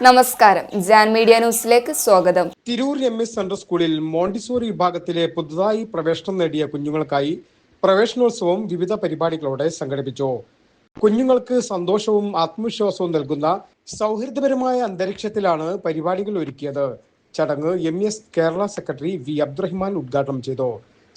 നമസ്കാരം, ജാൻ മീഡിയ ന്യൂസിലേക്ക് സ്വാഗതം. തിരൂർ MS സെൻട്രൽ സ്കൂളിൽ മോണ്ടിസോറി വിഭാഗത്തിലെ പുതുതായി പ്രവേശനം നേടിയ കുഞ്ഞുങ്ങൾക്കായി പ്രവേശനോത്സവം വിവിധ പരിപാടികളോടെ സംഘടിപ്പിച്ചു. കുഞ്ഞുങ്ങൾക്ക് സന്തോഷവും ആത്മവിശ്വാസവും നൽകുന്ന സൗഹൃദപരമായ അന്തരീക്ഷത്തിലാണ് പരിപാടികൾ ഒരുക്കിയത്. ചടങ്ങ് MS Kerala secretary V Abdurahman ഉദ്ഘാടനം ചെയ്തു.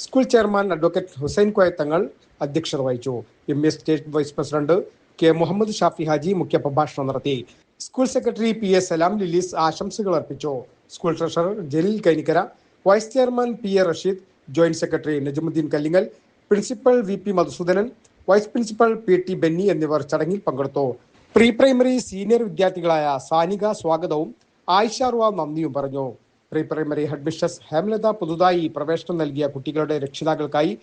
School chairman advocate Hussain Koyathangal അധ്യക്ഷത വഹിച്ചു. MS state vice president K Muhammad Shafi Haji മുഖ്യപ്രഭാഷണം നടത്തി. School secretary PA Salam Lilies ആശംസകൾ അർപ്പിച്ചു. School treasurer Jaleel Kainikkara, vice chairman PA Rasheed, joint secretary Najamuddin Kallingal, principal VP Madhusoodanan, vice principal PT Benny എന്നിവർ ചടങ്ങിൽ പങ്കെടുത്തു. പ്രീ പ്രൈമറി സീനിയർ വിദ്യാർത്ഥികളായ സാനിക സ്വാഗതവും ആയിഷ റുവ നന്ദിയും പറഞ്ഞു. പ്രീ പ്രൈമറി ഹെഡ്മിസ്ട്രസ് ഹേമലത പുതുതായി പ്രവേശനം നൽകിയ കുട്ടികളുടെ രക്ഷിതാക്കൾക്കായി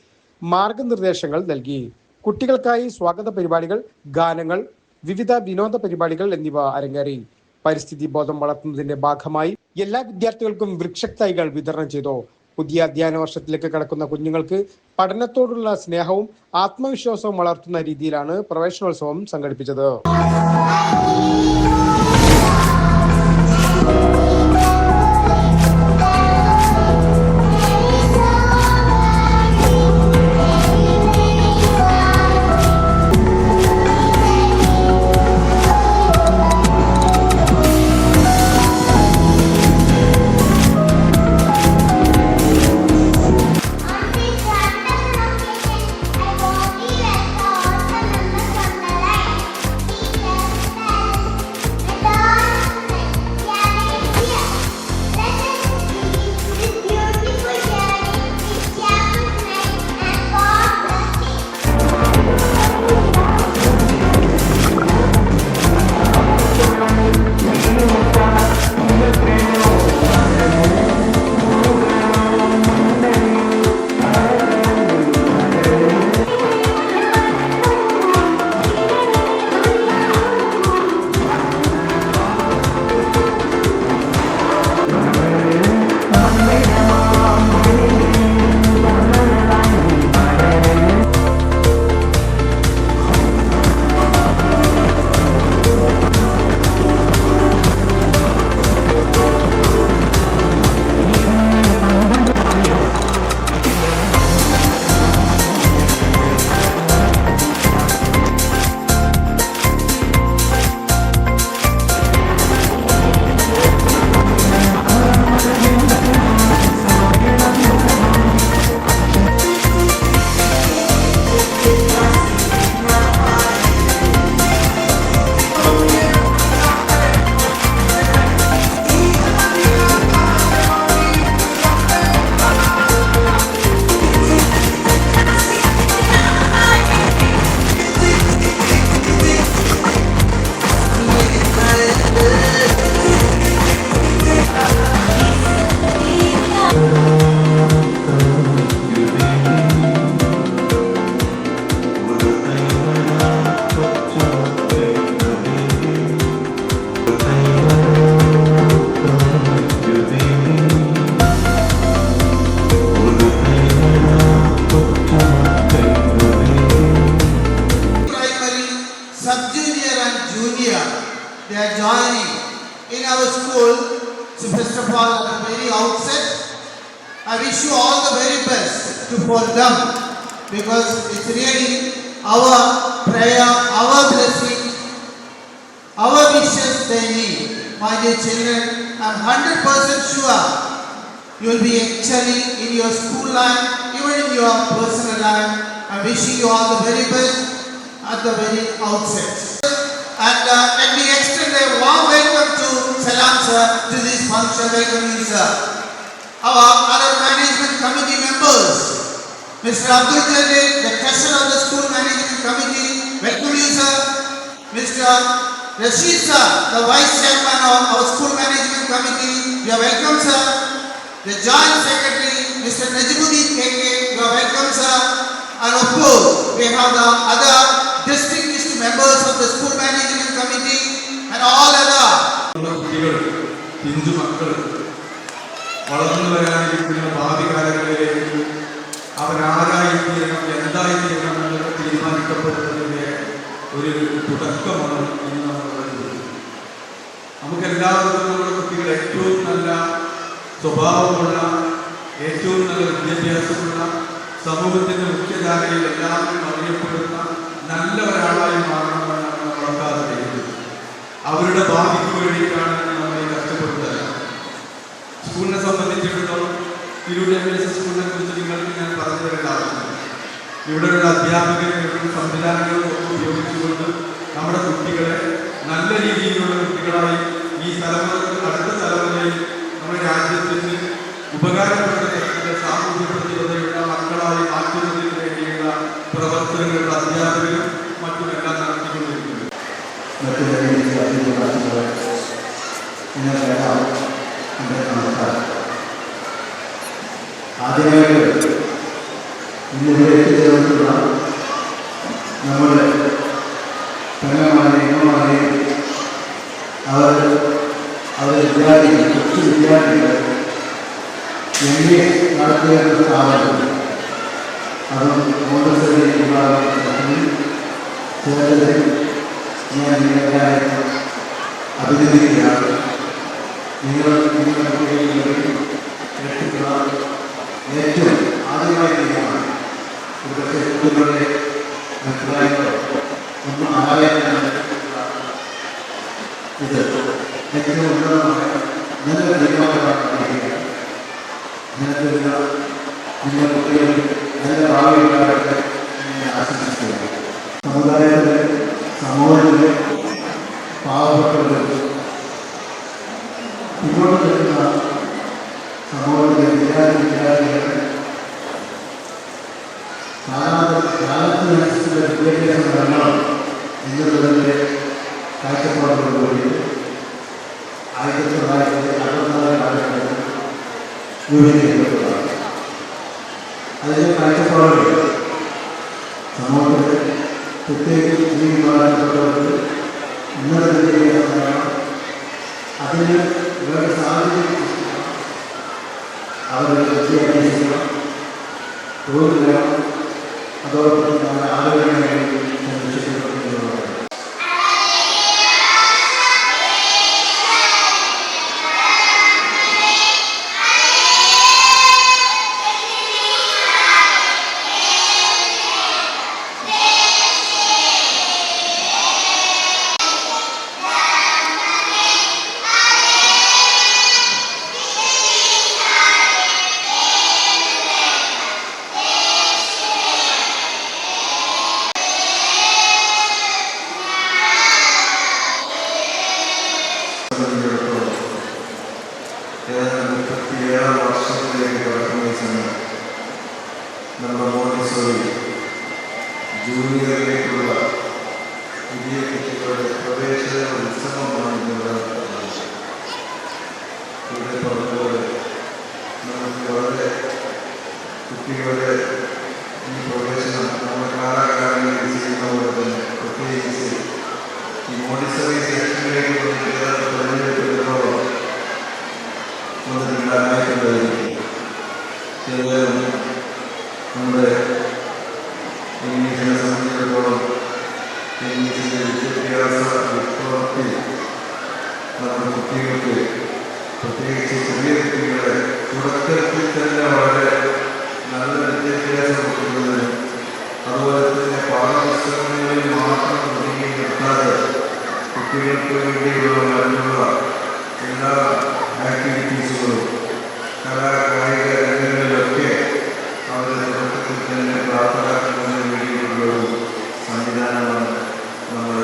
മാർഗനിർദ്ദേശങ്ങൾ നൽകി. കുട്ടികൾക്കായി സ്വാഗത പരിപാടികൾ, ഗാനങ്ങൾ, വിവിധ വിനോദ പരിപാടികൾ എന്നിവ അരങ്ങേറി. പരിസ്ഥിതി ബോധം വളർത്തുന്നതിന്റെ ഭാഗമായി എല്ലാ വിദ്യാർത്ഥികൾക്കും വൃക്ഷത്തൈകൾ വിതരണം ചെയ്തു. പുതിയ അധ്യയന വർഷത്തിലേക്ക് കടക്കുന്ന കുഞ്ഞുങ്ങൾക്ക് പഠനത്തോടുള്ള സ്നേഹവും ആത്മവിശ്വാസവും വളർത്തുന്ന രീതിയിലാണ് പ്രവേശനോത്സവം സംഘടിപ്പിച്ചത്. They are joining in our school. So first of all, at the very outset, I wish you all the very best for them, because it's really our prayer, our blessing, our wishes they need. My dear children, I'm 100% sure you will be excelling in your school life, even in your personal life. I'm wishing you all the very best at the very outset. And let me extend a warm welcome to Salam sir to this function. Welcome you sir. Our other management committee members, Mr. Abdul Jalil, the treasurer of the school management committee, welcome you sir. Mr. Rashid sir, the vice chairman of our school management committee, you are welcome sir. The joint secretary, Mr. Najimuddin KK, you are welcome sir. And of course, we have the other distinguished members of the school management committee and all other. വളർന്നു വരാനിരിക്കുന്ന ഭാവി കാലങ്ങളിലേക്ക് അവരാരായിത്തീരണം, എന്തായിത്തീരണം എന്നത് തീരുമാനിക്കപ്പെടുന്നതിൻ്റെ ഒരു തുടക്കമാണ് ഇന്ന് നമ്മൾ. നമുക്കെല്ലാവർക്കും സ്വഭാവമുള്ള, ഏറ്റവും നല്ല വിദ്യാഭ്യാസമുള്ള, സമൂഹത്തിൻ്റെ മുഖ്യധാരയിൽ എല്ലാവരും അറിയപ്പെടുന്ന നല്ല ഒരാളായി മാറണമെന്നാണ് നമ്മളൊക്കെ ചെയ്യുന്നത്. അവരുടെ ഭാവിക്ക് വേണ്ടിയിട്ടാണ് നമ്മൾ ഈ കഷ്ടപ്പെടുന്നത്. സ്കൂളിനെ സംബന്ധിച്ചിടത്തോളം തിരൂർ സ്കൂളിനെ കുറിച്ച് നിങ്ങൾക്ക് ഞാൻ പറഞ്ഞു തരേണ്ട ആവശ്യമില്ല. ഇവിടെയുള്ള അധ്യാപകരും സംവിധാനങ്ങളും ഒക്കെ ഉപയോഗിച്ചുകൊണ്ട് നമ്മുടെ കുട്ടികളെ നല്ല രീതിയിലുള്ള കുട്ടികളായി ഈ തലമുറ അടുത്ത തലമുറയിൽ നമ്മുടെ രാജ്യത്തിന് ഉപകാരപ്പെടുന്ന തരത്തിലെ സാമൂഹ്യ പ്രതിബദ്ധതയുള്ള മക്കളായി മാറ്റുന്നതിന് വേണ്ടിയുള്ള പ്രവർത്തനങ്ങളുടെ അധ്യാപകരും മറ്റുമെല്ലാം നടത്തിക്കൊണ്ടിരിക്കുന്നത്. ആദ്യമായിട്ട് ഇന്നിവിടെ എത്തിച്ചേർന്നിട്ടുള്ള നമ്മുടെ പെങ്ങന്മാരെ ഇമ്മമാരെ അവർ വിദ്യാർത്ഥികൾ, കൊച്ചു വിദ്യാർത്ഥികൾ MA നടത്തിയ സ്ഥാപനം, അതും മോണ്ടിസോറി വിഭാഗത്തിൽ ചേർന്നതിൽ ഞാൻ നിങ്ങളെ അഭിനന്ദിക്കുകയാണ്. നിങ്ങളുടെ ഏറ്റവും ആദ്യമായി ചെയ്യുകയാണ്. ഇവിടുത്തെ കുട്ടികളുടെ അഭിപ്രായങ്ങളോ ഒന്നും ആരായാനാണ് ഇത് ഏറ്റവും ഉന്നതമായ നല്ലൊരു തീരുമാനമാണ്. നിങ്ങളുടെ കുട്ടികൾ നല്ല ഭാവി ഉണ്ടാകട്ടെ എന്ന് ആശംസിക്കുകയാണ്. സമൂഹത്തിലെ പാവപ്പെട്ടവർ ഇങ്ങോട്ട് നിൽക്കുന്ന സമൂഹത്തിലെ വിദ്യാർത്ഥികളെ കാലത്തിനനുസരിച്ചുള്ള വിദ്യാഭ്യാസം നൽകണം എന്നുള്ളതിൻ്റെ കാഴ്ചപ്പാടോടുകൂടി 1964 കാലഘട്ടത്തിൽ രൂപീകരിക്കപ്പെട്ടതാണ്. അതിൻ്റെ കാഴ്ചപ്പാടുകൾ സമൂഹത്തിൽ പ്രത്യേകിച്ച് ഈ വിഭാഗത്തിൽപ്പെട്ടവർക്ക് ഉന്നത വിദ്യാഭ്യാസം നൽകണം, അതിന് ഇവരുടെ സാഹചര്യം അവരുടെ വിദ്യാഭ്യാസം തൊഴിൽ വേണം, അതോടൊപ്പം നമ്മുടെ ആരോഗ്യമേഖലയിൽ സംരക്ഷിക്കപ്പെടുന്നതാണ്. ഏതാണ്ട് 37 വർഷത്തിലേക്ക് കടക്കുന്ന സമയം നമ്മുടെ മോണ്ടിസോറി ജൂനിയറിലേക്കുള്ള പുതിയ കുട്ടികളുടെ പ്രവേശന ഉത്സവമാണ് ഇവിടെ പറഞ്ഞതുപോലെ നമുക്ക് വളരെ കുട്ടികളുടെ ഈ പ്രവേശനം നമ്മുടെ കാലാകാലങ്ങളിൽ ചെയ്യുന്ന പോലെ തന്നെ പ്രത്യേകിച്ച് ഈ മോണ്ടിസോറി സെക്ഷനിലേക്ക് തെരഞ്ഞെടുക്കുന്നതോളം നമ്മുടെ ഇംഗ്ലീഷിനെ സംബന്ധിച്ചിടത്തോളം ഇംഗ്ലീഷിൻ്റെ വിദ്യാഭ്യാസ വിപ്ലവത്തിൽ നമ്മുടെ കുട്ടികൾക്ക് പ്രത്യേകിച്ച് ചെറിയ കുട്ടികളെ തുടക്കത്തിൽ തന്നെ വളരെ നല്ല വിദ്യാഭ്യാസം കൊടുക്കുന്നതിനും അതുപോലെ തന്നെ പാഠപുസ്തകങ്ങളിൽ മാത്രം ഒതുങ്ങി നിർത്താതെ കുട്ടികൾക്ക് വേണ്ടിയുള്ള മറ്റുള്ള എല്ലാ ആക്ടിവിറ്റീസുകളും കലാകായിക രംഗങ്ങളിലൊക്കെ അവരുടെ തുടക്കത്തിൽ തന്നെ പ്രാപ്തരാക്കുന്നതിന് വേണ്ടിയിട്ടുള്ളൊരു സംവിധാനമാണ് നമ്മൾ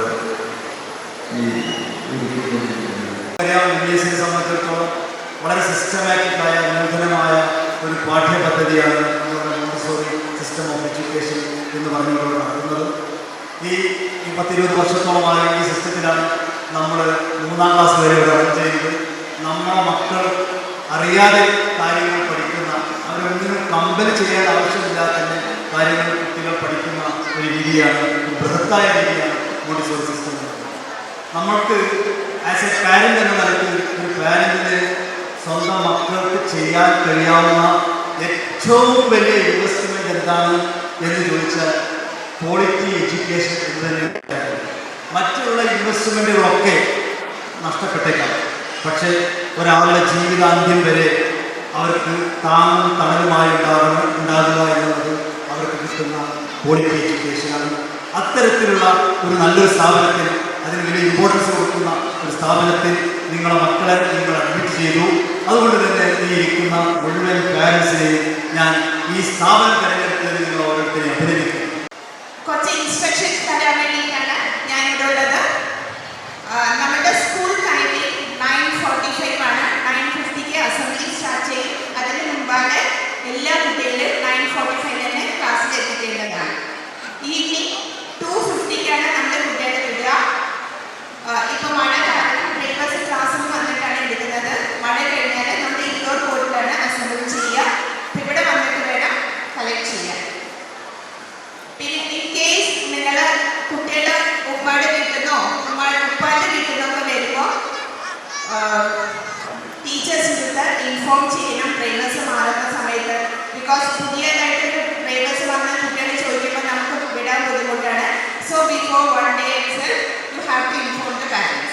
ഈ ഒരുക്കിക്കൊണ്ടിരിക്കുന്നത്. MBSനെ സംബന്ധിച്ചിടത്തോളം വളരെ സിസ്റ്റമാറ്റിക്കായ നൂതനമായ ഒരു പാഠ്യപദ്ധതിയാണ് നമ്മുടെ മോണ്ടിസോറി സിസ്റ്റം ഓഫ് എഡ്യൂക്കേഷൻ എന്ന് പറഞ്ഞുകൊണ്ട് നടത്തുന്നത്. ഈ 10-20 വർഷത്തോളമായ ഈ സിസ്റ്റത്തിലാണ് നമ്മൾ 3ാം ക്ലാസ് വരെ റൺ ചെയ്യുന്നത്. നമ്മുടെ മക്കൾ അറിയാതെ കാര്യങ്ങൾ പഠിക്കുന്ന, അവരൊന്നിനും കമ്പൽ ചെയ്യാൻ ആവശ്യമില്ലാതെ തന്നെ കാര്യങ്ങൾ കുട്ടികൾ പഠിക്കുന്ന ഒരു രീതിയാണ്, ഒരു ബൃഹത്തായ രീതിയാണ് മോണ്ടിസോറി സിസ്റ്റം. നമ്മൾക്ക് ആസ് എ പാരൻ്റ് എന്ന നിലയ്ക്ക് ഒരു പാരൻറ്റിന് സ്വന്തം മക്കൾക്ക് ചെയ്യാൻ കഴിയാവുന്ന ഏറ്റവും വലിയ ഇൻവെസ്റ്റ്മെൻറ്റ് എന്താണ് എന്ന് ചോദിച്ചാൽ ക്വാളിറ്റി എഡ്യൂക്കേഷൻ എന്ന് തന്നെ. മറ്റുള്ള ഇൻവെസ്റ്റ്മെൻറ്റുകളൊക്കെ നഷ്ടപ്പെട്ടേക്കാം, പക്ഷേ ഒരാളുടെ ജീവിതാന്ത്യം വരെ അവർക്ക് താങ്ങും തണലുമായി ഉണ്ടാകുക എന്നുള്ളത് അവർക്ക് കിട്ടുന്ന ക്വാളിറ്റി എഡ്യൂക്കേഷനാണ്. അത്തരത്തിലുള്ള ഒരു നല്ലൊരു സ്ഥാപനത്തിൽ, അതിന് വലിയ ഇമ്പോർട്ടൻസ് കൊടുക്കുന്ന ഒരു സ്ഥാപനത്തിൽ നിങ്ങളെ മക്കളെ നിങ്ങൾ അഡ്മിറ്റ് ചെയ്തു. അതുകൊണ്ട് തന്നെ ഈ ഇരിക്കുന്ന മുഴുവൻ പാരൻസിനെയും ഞാൻ ഈ സ്ഥാപനം തിരഞ്ഞെടുത്തതിൽ നിങ്ങൾ ഓരോരുത്തരെയും അഭിനന്ദിക്കുന്നു. കുറച്ച് ഇൻസ്ട്രക്ഷൻസ് തരാൻ വേണ്ടിയിട്ടാണ് ഞാൻ ഇവിടെ ഉള്ളത്. നമ്മുടെ സ്കൂൾ ടൈമിൽ 9:45 ആണ്. 9:50 അസംബ്ലി സ്റ്റാർട്ട് ചെയ്യും. അതിന് മുമ്പാണ് എല്ലാ കുട്ടികളും 9:45 തന്നെ ക്ലാസ്സിൽ എത്തിക്കേണ്ടതാണ്. ഈവനിങ് 2:50 നമ്മുടെ കുട്ടികളെ വിടുക. ഇപ്പോൾ മഴ കാരണം ബ്രേക്ക്ഫാസ്റ്റ് ക്ലാസ്സിൽ വന്നിട്ടാണ് എടുക്കുന്നത്. മഴ കഴിഞ്ഞാൽ നമ്മൾ ഇൻഡോർ കോർട്ടിലാണ് അസംബിൾ ചെയ്യുക. ഇവിടെ വന്നിട്ട് വേണം കളക്ട് ചെയ്യാൻ. പിന്നെ ഇൻ കേസ് നിങ്ങൾ കുട്ടികളുടെ ഉമ്മയുടെ വീട്ടിൽ നിന്നോ ഉപ്പാൻ്റെ വീട്ടിൽ നിന്നൊക്കെ വരുമ്പോൾ ടീച്ചേഴ്സിൻ്റെ ഇൻഫോം ചെയ്യണം ട്രെയിനേഴ്സ് മാറുന്ന സമയത്ത്. ബിക്കോസ് പുതിയതായിട്ട് ട്രെയിനേഴ്സ് വന്ന് കുട്ടികളെ ചോദിക്കുമ്പോൾ നമുക്ക് വിടാൻ ബുദ്ധിമുട്ടാണ്. So before 1 day itself you have to inform the parents.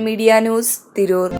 Media news, Tirur.